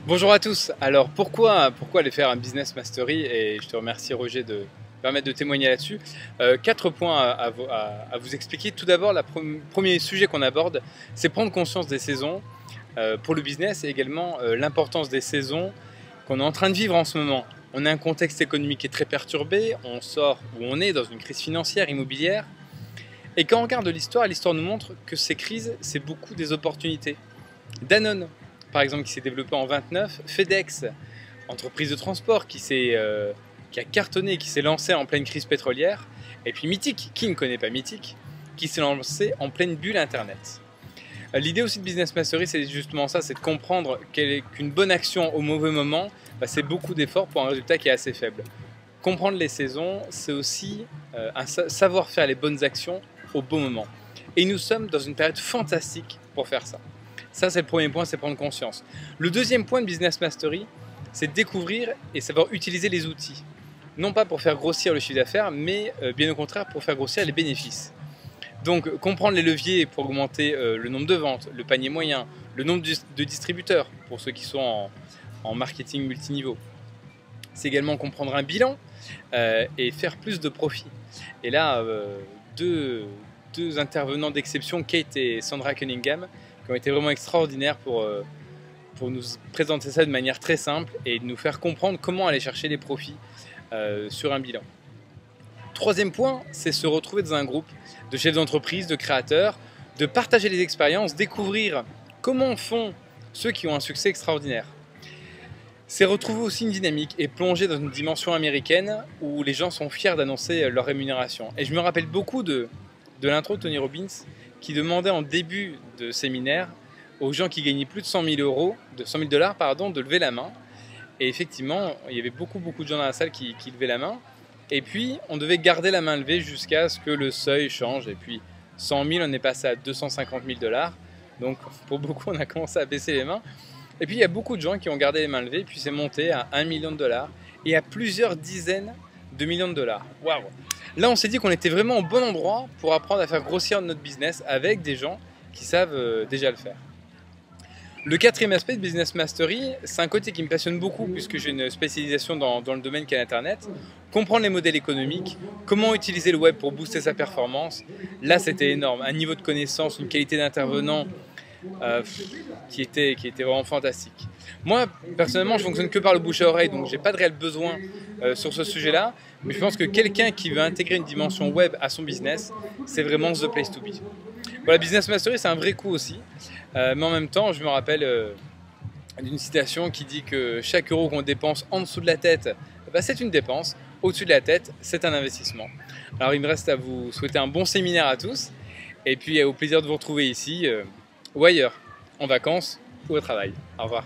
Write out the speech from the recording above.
Bonjour à tous. Alors pourquoi aller faire un business mastery? Et je te remercie Roger de me permettre de témoigner là-dessus. Quatre points à vous expliquer. Tout d'abord, le premier sujet qu'on aborde, c'est prendre conscience des saisons pour le business et également l'importance des saisons qu'on est en train de vivre en ce moment. On a un contexte économique qui est très perturbé, on sort ou on est dans une crise financière, immobilière. Et quand on regarde l'histoire nous montre que ces crises, c'est beaucoup des opportunités. Danone, par exemple, qui s'est développé en 29, FedEx, entreprise de transport qui a cartonné, qui s'est lancée en pleine crise pétrolière, et puis Mythic, qui ne connaît pas Mythic, qui s'est lancé en pleine bulle Internet. L'idée aussi de Business Mastery, c'est justement ça, c'est de comprendre qu'une bonne action au mauvais moment, c'est beaucoup d'efforts pour un résultat qui est assez faible. Comprendre les saisons, c'est aussi savoir faire les bonnes actions au bon moment. Et nous sommes dans une période fantastique pour faire ça. Ça, c'est le premier point, c'est prendre conscience. Le deuxième point de Business Mastery, c'est découvrir et savoir utiliser les outils. Non pas pour faire grossir le chiffre d'affaires, mais bien au contraire pour faire grossir les bénéfices. Donc, comprendre les leviers pour augmenter le nombre de ventes, le panier moyen, le nombre de distributeurs pour ceux qui sont en marketing multiniveau. C'est également comprendre un bilan et faire plus de profit. Et là, deux intervenants d'exception, Kate et Sandra Cunningham, qui ont été vraiment extraordinaires pour nous présenter ça de manière très simple et de nous faire comprendre comment aller chercher les profits sur un bilan. Troisième point, c'est se retrouver dans un groupe de chefs d'entreprise, de créateurs, de partager les expériences, découvrir comment font ceux qui ont un succès extraordinaire. C'est retrouver aussi une dynamique et plonger dans une dimension américaine où les gens sont fiers d'annoncer leur rémunération. Et je me rappelle beaucoup de l'intro de Tony Robbins qui demandait en début de séminaire aux gens qui gagnaient plus de 100 000 $, de lever la main. Et effectivement, il y avait beaucoup de gens dans la salle qui levaient la main. Et puis, on devait garder la main levée jusqu'à ce que le seuil change. Et puis, 100 000, on est passé à 250 000 $. Donc, pour beaucoup, on a commencé à baisser les mains. Et puis, il y a beaucoup de gens qui ont gardé les mains levées. Puis, c'est monté à 1 million de dollars et à plusieurs dizaines de millions de dollars. Waouh! Là, on s'est dit qu'on était vraiment au bon endroit pour apprendre à faire grossir notre business avec des gens qui savent déjà le faire. Le quatrième aspect de Business Mastery, c'est un côté qui me passionne beaucoup puisque j'ai une spécialisation dans le domaine qu'est l'Internet. Comprendre les modèles économiques, comment utiliser le web pour booster sa performance. Là, c'était énorme. Un niveau de connaissance, une qualité d'intervenant qui était vraiment fantastique. Moi, personnellement, je fonctionne que par le bouche à oreille, donc j'ai pas de réel besoin sur ce sujet-là. Mais je pense que quelqu'un qui veut intégrer une dimension web à son business, c'est vraiment the place to be. Voilà, Business Mastery, c'est un vrai coup aussi. Mais en même temps, je me rappelle d'une citation qui dit que chaque euro qu'on dépense en dessous de la tête, c'est une dépense. Au-dessus de la tête, c'est un investissement. Alors, il me reste à vous souhaiter un bon séminaire à tous. Et puis, au plaisir de vous retrouver ici ou ailleurs, en vacances ou au travail. Au revoir.